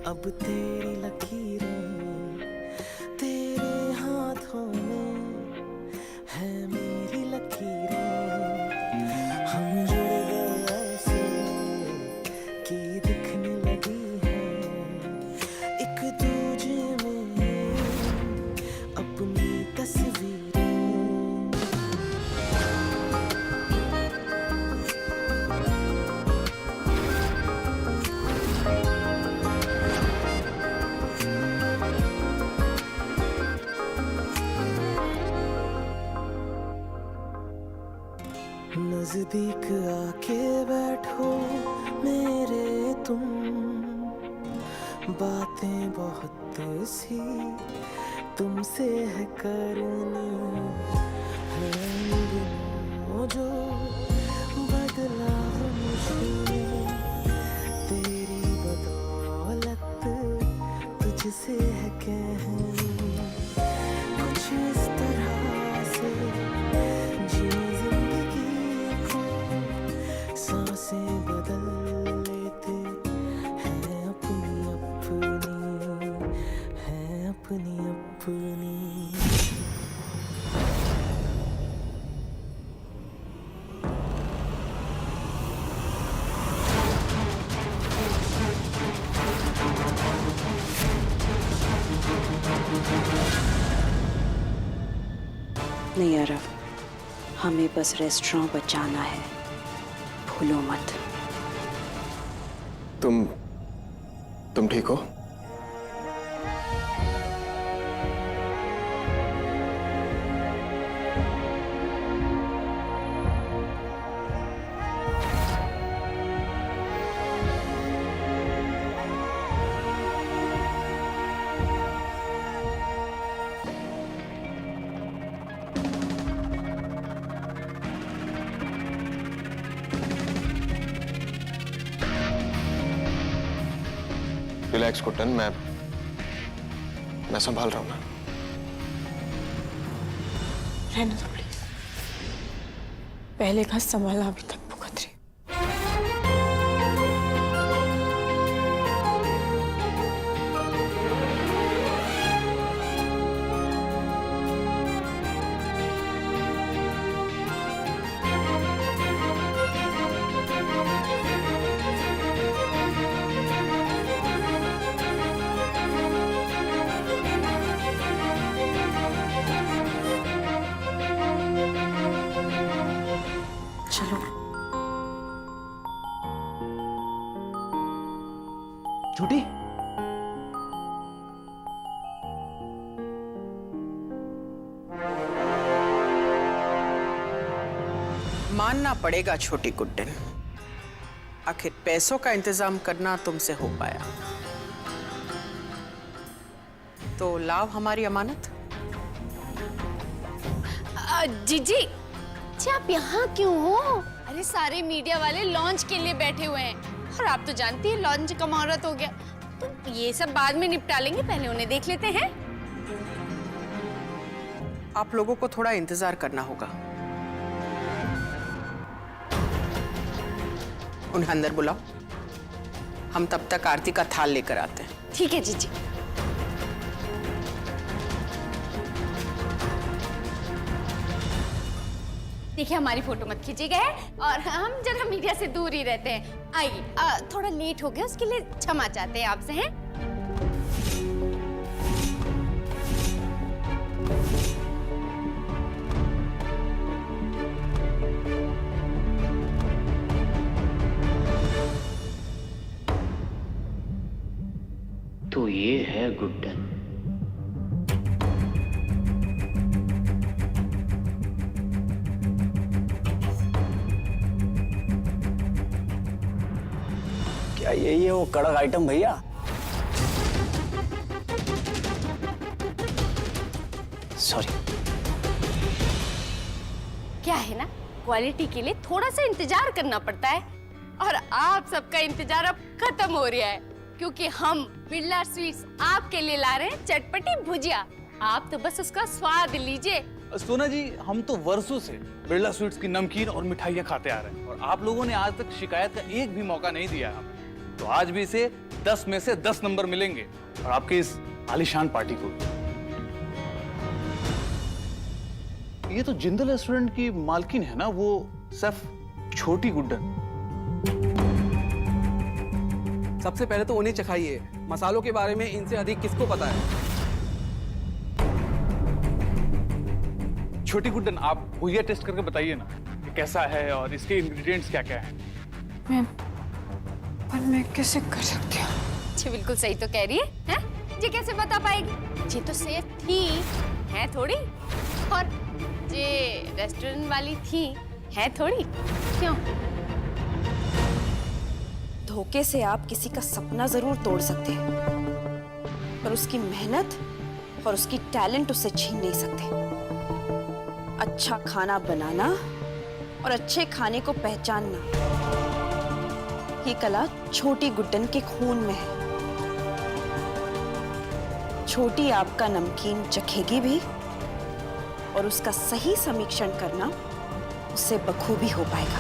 अब तेरी लकीरें तेरे हाथों में है मेरी लकीरें। हम जुड़ गए ऐसे कि दिखने लगी है एक दूजे में अपनी तस्वीरें। नजदीक आके बैठो मेरे तुम, बातें बहुत सी तुमसे है करनी है। इन दिनों जो बदला है मुझे तेरी बदौलत तुझसे है कहनी। कुछ इस तरह से जी जिंदगी को सांसें बदल लेते हैं अपनी अपनी, हैं अपनी अपनी। नहीं अरब, हमें बस रेस्टोरेंट बचाना है, भूलो मत। तुम ठीक हो? रिलैक्स कुट्टन, मैं संभाल रहा हूं ना। रहने दो प्लीज, पहले का संभाला अभी तक भुगत रही। चलो छोटी, मानना पड़ेगा छोटी गुड्डन, आखिर पैसों का इंतजाम करना तुमसे हो पाया तो लाओ हमारी अमानत। जीजी आप यहाँ क्यों हो? अरे सारे मीडिया वाले लॉन्च के लिए बैठे हुए हैं और आप तो जानती हैं लॉन्च का मुहूर्त हो गया, तो ये सब बाद में निपटा लेंगे, पहले उन्हें देख लेते हैं। आप लोगों को थोड़ा इंतजार करना होगा। उन्हें अंदर बुलाओ, हम तब तक आरती का थाल लेकर आते हैं। ठीक है जीजी। देखिए हमारी फोटो मत खींचिएगा और हम जरा मीडिया से दूर ही रहते हैं। आइए, थोड़ा लेट हो गया उसके लिए क्षमा चाहते हैं आपसे। हैं तो ये है गुड्डन। क्या यही है वो कड़क आइटम भैया? सॉरी। क्या है ना, क्वालिटी के लिए थोड़ा सा इंतजार करना पड़ता है और आप सबका इंतजार अब खत्म हो रहा है क्योंकि हम बिरला स्वीट्स आपके लिए ला रहे हैं चटपटी भुजिया। आप तो बस उसका स्वाद लीजिए। सोना जी, हम तो वर्षों से बिरला स्वीट्स की नमकीन और मिठाइयाँ खाते आ रहे हैं और आप लोगों ने आज तक शिकायत का एक भी मौका नहीं दिया हमें, तो आज भी इसे 10 में से 10 नंबर मिलेंगे और आपके इस आलीशान पार्टी को। ये तो जिंदल रेस्टोरेंट की मालकिन है ना, वो शेफ छोटी गुड्डन। सबसे पहले तो उन्हें चखाइए, मसालों के बारे में इनसे अधिक किसको पता है। छोटी गुड्डन, आप भुजिया टेस्ट करके बताइए ना कि कैसा है और इसके इंग्रेडिएंट्स क्या क्या हैं। पर मैं कैसे कर सकती हूँ? जी बिल्कुल सही तो कह रही है? जी कैसे बता पाएगी? जी तो सेफ थी, है थोड़ी, और जे रेस्टोरेंट वाली थी, है थोड़ी। क्यों? धोखे से आप किसी का सपना जरूर तोड़ सकते हैं, पर उसकी मेहनत और उसकी टैलेंट उससे छीन नहीं सकते। अच्छा खाना बनाना और अच्छे खाने को पहचानना, ये कला छोटी गुड्डन के खून में है। छोटी आपका नमकीन चखेगी भी और उसका सही समीक्षण करना उससे बखूबी हो पाएगा।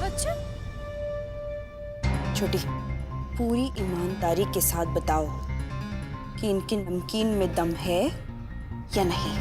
अच्छा, छोटी, पूरी ईमानदारी के साथ बताओ कि इनकी नमकीन में दम है या नहीं।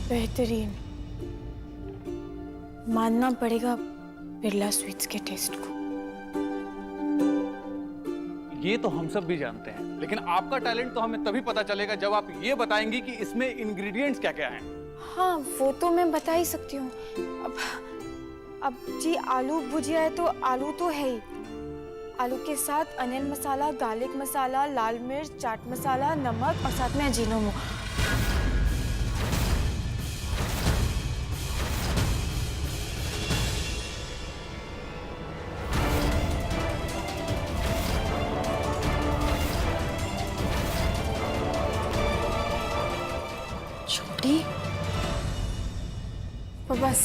बेहतरीन, मानना पड़ेगा बिरला स्वीट्स के टेस्ट को। ये तो हम सब भी जानते हैं, लेकिन आपका टैलेंट तो हमें तभी पता चलेगा जब आप ये बताएंगी कि इसमें इंग्रेडिएंट्स क्या क्या हैं। हाँ, वो तो मैं बता ही सकती हूँ। अब जी आलू भुजिया है तो आलू तो है ही। आलू के साथ अनियन मसाला, गार्लिक मसाला, लाल मिर्च, चाट मसाला, नमक और साथ में अजीनोमोटो। तो बस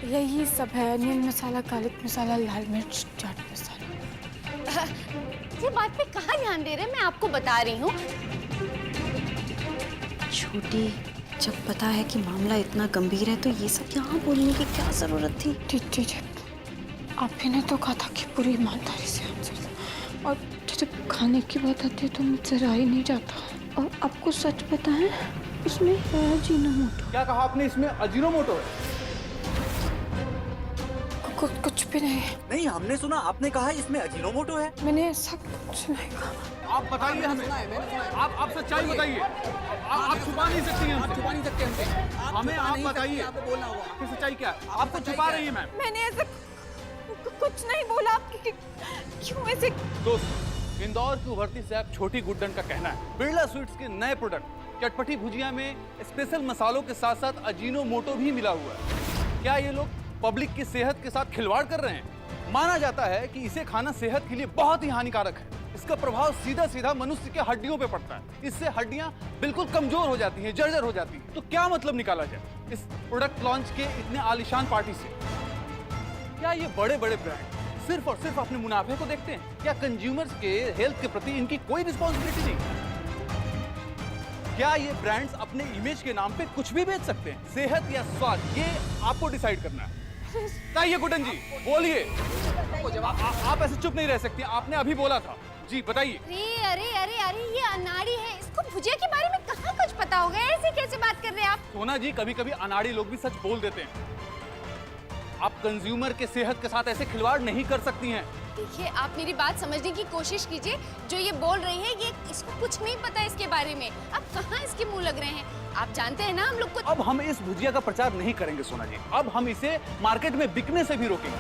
यही सब है, अनियन मसाला, गार्लिक मसाला, लाल मिर्च, चाट मसाला। ये बात पे कहाँ ध्यान दे रहे हैं? मैं आपको बता रही हूँ। छोटी, जब पता है कि मामला इतना गंभीर है तो ये सब यहाँ बोलने की क्या जरूरत थी? ठीक, आप ही ने तो कहा था कि पूरी ईमानदारी से आंसर दो, और जब खाने की बात आती है तो मुझसे रहा ही नहीं जाता। और आपको सच पता है, इसमें है अजीनोमोटो। क्या कहा आपने? इसमें अजीनोमोटो है? कुछ भी नहीं। नहीं, हमने सुना आपने कहा इसमें अजीनोमोटो है। मैंने ऐसा कुछ नहीं कहा। आप बताइए हमें, आप सच्चाई बताइए। आप छुपा नहीं सकती हैं, आप छुपा नहीं सकते हमसे। हमें आप बताइए, आपको बोलना होगा कि सच्चाई क्या है। आपको छुपा रही है मैम। मैंने ऐसा कुछ नहीं बोला। आप क्यों ऐसे? दोस्त, इंदौर की उभरती शेफ छोटी गुड्डन का कहना है बिरला स्वीट्स के नए प्रोडक्ट चटपटी भुजिया में स्पेशल मसालों के साथ साथ अजीनोमोटो भी मिला हुआ है। क्या ये लोग पब्लिक की सेहत के साथ खिलवाड़ कर रहे हैं? माना जाता है कि इसे खाना सेहत के लिए बहुत ही हानिकारक है। इसका प्रभाव सीधा सीधा मनुष्य के हड्डियों पे पड़ता है। इससे हड्डियां बिल्कुल कमजोर हो जाती हैं, जर्जर हो जाती हैं। तो क्या मतलब निकाला जाए इस प्रोडक्ट लॉन्च के इतने आलीशान पार्टी से? क्या ये बड़े बड़े ब्रांड सिर्फ और सिर्फ अपने मुनाफे को देखते हैं? क्या कंज्यूमर्स के हेल्थ के प्रति इनकी कोई रिस्पॉन्सिबिलिटी नहीं? क्या ये ब्रांड्स अपने इमेज के नाम पे कुछ भी बेच सकते हैं? सेहत या स्वाद, ये आपको डिसाइड करना है। बताइए गुड्डन जी, बोलिए। आप ऐसे चुप नहीं रह सकती, आपने अभी बोला था। जी बताइए। अरे अरे अरे, ये अनाड़ी है, इसको भुजिया के बारे में कहाँ कुछ पता होगा? ऐसे कैसे बात कर रहे हैं आप? सोना जी, कभी कभी अनाड़ी लोग भी सच बोल देते हैं। आप कंज्यूमर के सेहत के साथ ऐसे खिलवाड़ नहीं कर सकती हैं। देखिए, आप मेरी बात समझने की कोशिश कीजिए। जो ये बोल रही है, ये इसको कुछ नहीं पता इसके बारे में। आप कहाँ इसके मुंह लग रहे हैं? आप जानते हैं ना हम लोग को। अब हम इस भुजिया का प्रचार नहीं करेंगे सोना जी। अब हम इसे मार्केट में बिकने से भी रोकेंगे।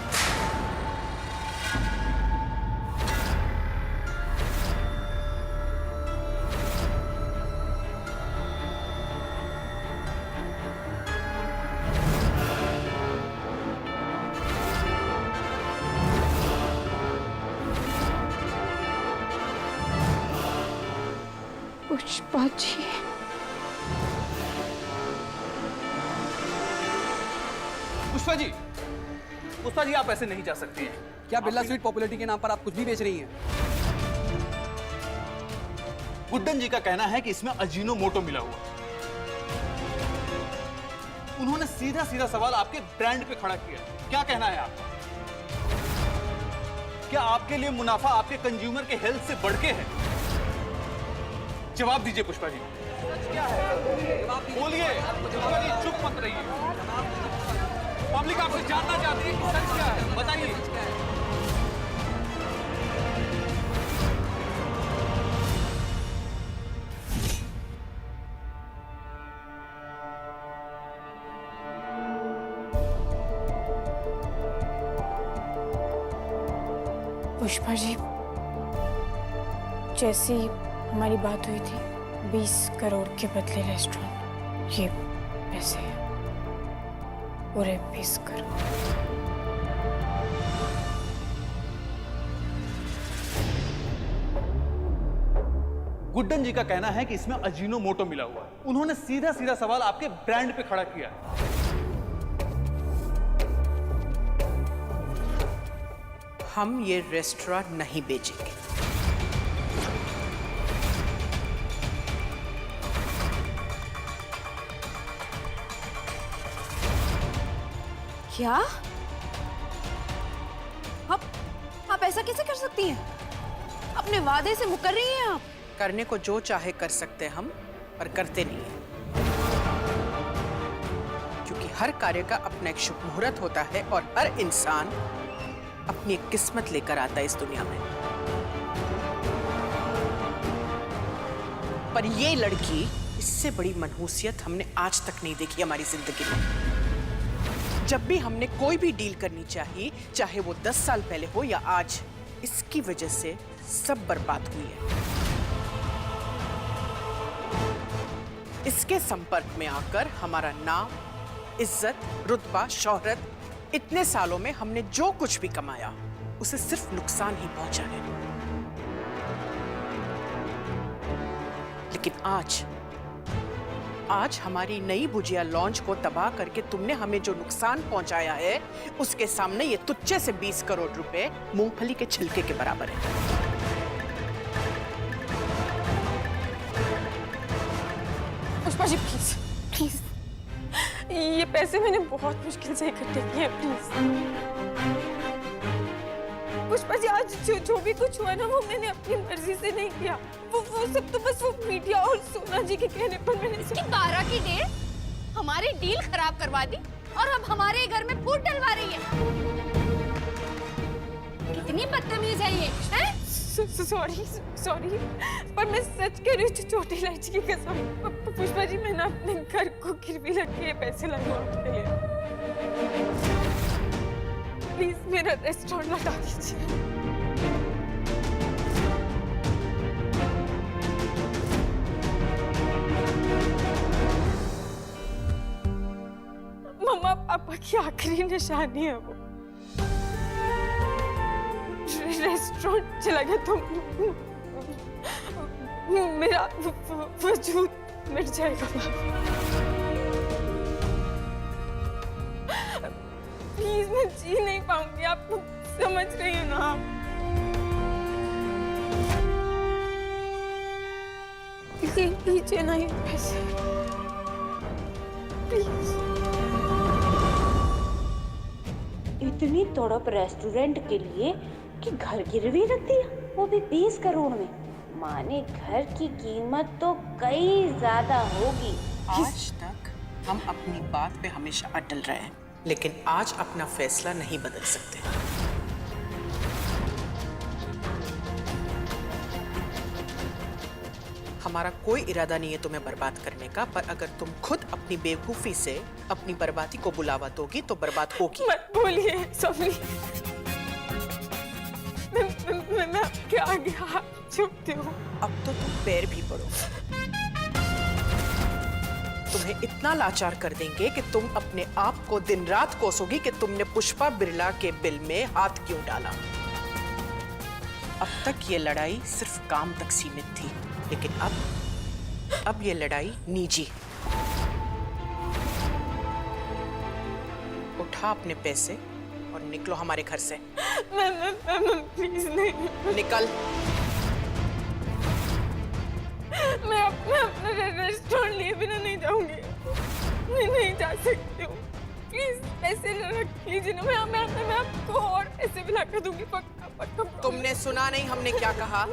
पुष्पा जी, पुष्पा जी आप ऐसे नहीं जा सकती हैं। क्या बिरला स्वीट पॉपुलैरिटी के नाम पर आप कुछ भी बेच रही हैं? गुड्डन जी का कहना है कि इसमें अजीनोमोटो मिला हुआ है। उन्होंने सीधा सीधा सवाल आपके ब्रांड पे खड़ा किया। क्या कहना है आपका? क्या आपके लिए मुनाफा आपके कंज्यूमर के हेल्थ से बढ़ के है? जवाब दीजिए पुष्पा जी। क्या है? बोलिए पुष्पा जी, चुप मत रहिए। पब्लिक आपसे जानना चाहती है कि सच क्या है, बताइए। पुष्पा जी, जैसी हमारी बात हुई थी 20 करोड़ के बदले रेस्टोरेंट, ये पैसे हैं पूरे 20 करोड़। गुड्डन जी का कहना है कि इसमें अजीनोमोटो मिला हुआ है। उन्होंने सीधा सीधा सवाल आपके ब्रांड पे खड़ा किया है। हम ये रेस्टोरेंट नहीं बेचेंगे। क्या? आप ऐसा कैसे कर सकती हैं? अपने वादे से मुकर रही हैं आप। करने को जो चाहे कर सकते हम, पर करते नहीं है। क्योंकि हर कार्य का अपना एक शुभ मुहूर्त होता है और हर इंसान अपनी एक किस्मत लेकर आता है इस दुनिया में। पर ये लड़की, इससे बड़ी मनहूसियत हमने आज तक नहीं देखी हमारी जिंदगी में। जब भी हमने कोई भी डील करनी चाहिए, चाहे वो 10 साल पहले हो या आज, इसकी वजह से सब बर्बाद हुई है। इसके संपर्क में आकर हमारा नाम, इज्जत, रुतबा, शोहरत, इतने सालों में हमने जो कुछ भी कमाया उसे सिर्फ नुकसान ही पहुंचा है। लेकिन आज हमारी नई भुजिया लॉन्च को तबाह करके तुमने हमें जो नुकसान पहुंचाया है, उसके सामने ये तुच्छे से 20 करोड़ रुपए मूंगफली के छिलके के बराबर है। पुष्पा जी प्लीज प्लीज, ये पैसे मैंने बहुत मुश्किल से इकट्ठे किए, प्लीज। पुष्पा जी, आज जो भी कुछ हुआ ना, वो मैंने अपनी मर्जी से नहीं किया। वो सब तो बस वो मीडिया और सोना जी के कहने पर मैंने। इसकी 12 की डेढ़ हमारी डील खराब करवा दी और अब हमारे घर में फूट डलवा रही है। कितनी बदतमीज है ये, हैं? सॉरी, पर मैं सच कह रही हूँ, छोटी इलायची की कसम। पुष्पा जी, मैंने अपने घर को गिरवी रख के पैसे लगाने के लिए। प्लीज मेरा रेस्टोरेंट लौटा दीजिए। मम्मा पापा की आखिरी निशानी है वो। रेस्टोरेंट चला गया तो मेरा वजूद मिट जाएगा। प्लीज, मैं जी नहीं पाऊंगी, आप समझ रही हो ना आप? लीजिए ना ये पैसे, प्लीज। इतनी तड़प रेस्टोरेंट के लिए कि घर गिरवी रख दिया, वो भी 20 करोड़ में। माने घर की कीमत तो कई ज्यादा होगी। आज तक हम अपनी बात पे हमेशा अटल रहे हैं, लेकिन आज अपना फैसला नहीं बदल सकते। हमारा कोई इरादा नहीं है तुम्हें बर्बाद करने का, पर अगर तुम खुद अपनी बेवकूफी से अपनी बर्बादी को बुलावा दोगी तो बर्बाद होगी। मत बोलिए सोनी, मैं आपके आगे हाथ झुकती हूँ। अब तो तुम पैर भी पड़ो। तुम्हें इतना लाचार कर देंगे कि तुम अपने आप को दिन रात कोसोगी कि तुमने पुष्पा बिरला के बिल में हाथ क्यों डाला। अब तक ये लड़ाई सिर्फ काम तक सीमित थी, लेकिन अब ये लड़ाई निजी। उठा अपने पैसे और निकलो हमारे घर से। मैम प्लीज नहीं। निकल। मैं अपना रेस्टोरेंट लिए बिना नहीं जाऊंगी। मैं नहीं जा सकती हूँ। प्लीज पैसे न रख लीजिए ना। मैं आपको और पैसे भी ला कर दूंगी, पक्का पक्का। तुमने सुना नहीं हमने क्या कहा?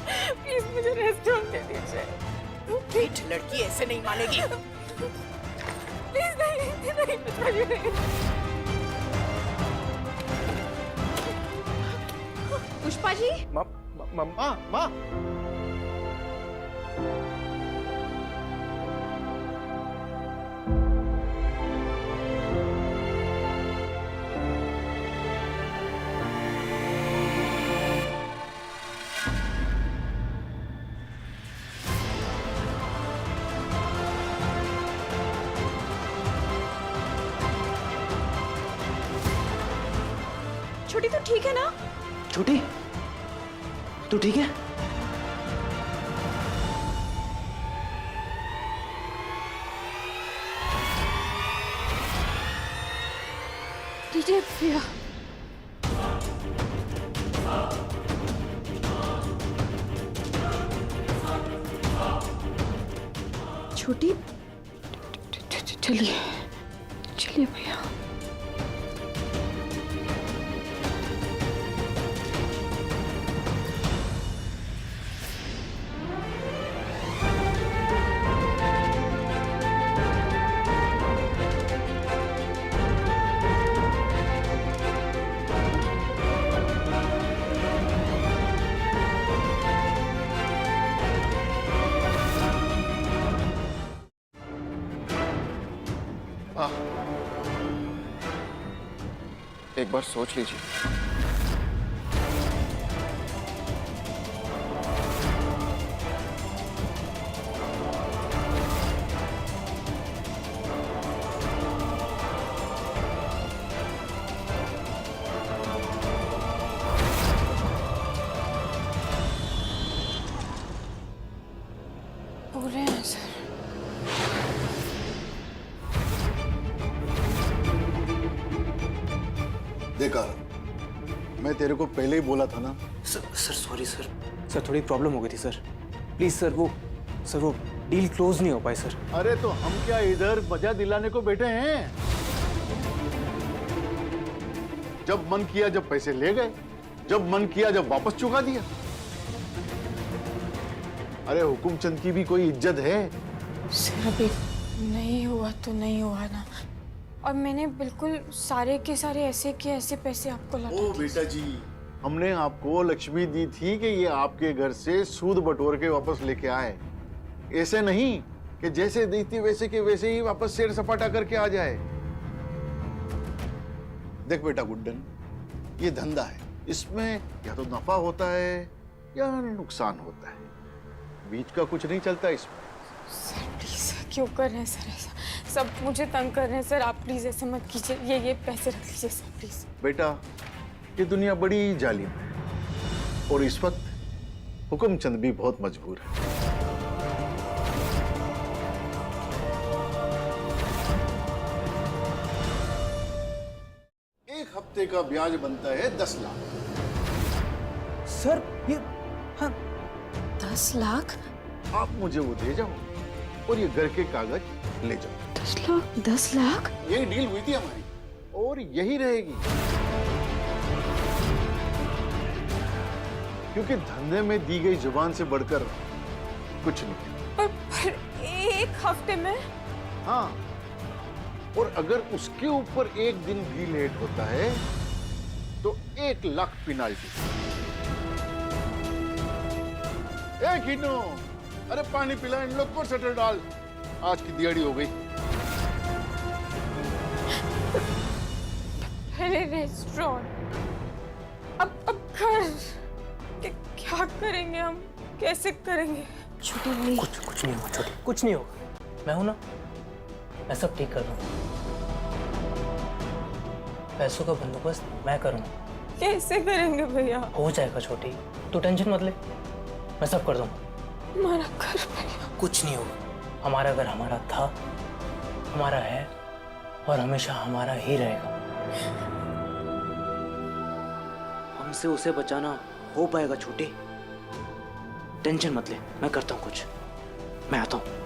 प्लीज मुझे रेस्टोरेंट दे दीजिए। पीठ लड़की ऐसे नहीं मानेगी। प्लीज नहीं बताइए। पुष्पा जी, माँ छोटी तो ठीक है ना? छोटी, तू ठीक है? दीजिए भैया। छोटी, चलिए चलिए भैया। एक बार सोच लीजिए। पूरे हैं सर। देखा, मैं तेरे को पहले ही बोला था ना। Sir sorry sir. सर थोड़ी प्रॉब्लम हो गई थी सर। प्लीज सर, वो डील क्लोज नहीं हो पाई सर। अरे तो हम क्या इधर मजा दिलाने को बैठे हैं? जब मन किया जब पैसे ले गए, जब मन किया जब वापस चुका दिया। अरे हुकुमचंद की भी कोई इज्जत है? सर अभी नहीं हुआ तो नहीं हुआ ना। और मैंने बिल्कुल सारे के सारे ऐसे के ऐसे पैसे आपको लौटा ओ बेटा जी, हमने आपको लक्ष्मी दी थी कि ये आपके घर से सूद बटोर के वापस लेके आए। ऐसे नहीं कि जैसे दी थी वैसे के वैसे ही वापस शेर सपाटा करके आ जाए। देख बेटा गुड्डन, ये धंधा है, इसमें या तो नफा होता है या नुकसान होता है, बीच का कुछ नहीं चलता इसमें। सर प्लीज क्यों कर रहे हैं सर ऐसा? सब मुझे तंग कर रहे हैं सर। आप प्लीज ऐसे मत कीजिए। ये पैसे रख लीजिए सर प्लीज। बेटा, ये दुनिया बड़ी जालिम है और इस वक्त हुकुमचंद भी बहुत मजबूर है। एक हफ्ते का ब्याज बनता है 10 लाख। सर ये 10 लाख? आप मुझे वो दे जाओ और ये घर के कागज ले जाओ। 10 लाख? यही डील हुई थी हमारी और यही रहेगी, क्योंकि धंधे में दी गई जुबान से बढ़कर कुछ नहीं। पर एक हफ्ते में? हाँ, और अगर उसके ऊपर एक दिन भी लेट होता है तो 1 लाख पेनाल्टी। किनो, अरे पानी पिला इन लोग को, शटर डाल, आज की दिहाड़ी हो गई। पहले रेस्टोरेंट, अब घर, क्या करेंगे हम? कैसे करेंगे? छोटी नहीं। कुछ नहीं होगा छोटी, कुछ नहीं होगा। मैं हूं ना, मैं सब ठीक कर दूंगा। पैसों का बंदोबस्त मैं करूंगा। कैसे करेंगे भैया? हो जाएगा छोटी, तू टेंशन मत ले, मैं सब कर दूंगा। हमारा घर भैया कुछ नहीं होगा। हमारा घर हमारा था, हमारा है और हमेशा हमारा ही रहेगा। हमसे उसे बचाना हो पाएगा छोटे, टेंशन मत ले, मैं करता हूँ कुछ। मैं आता हूँ।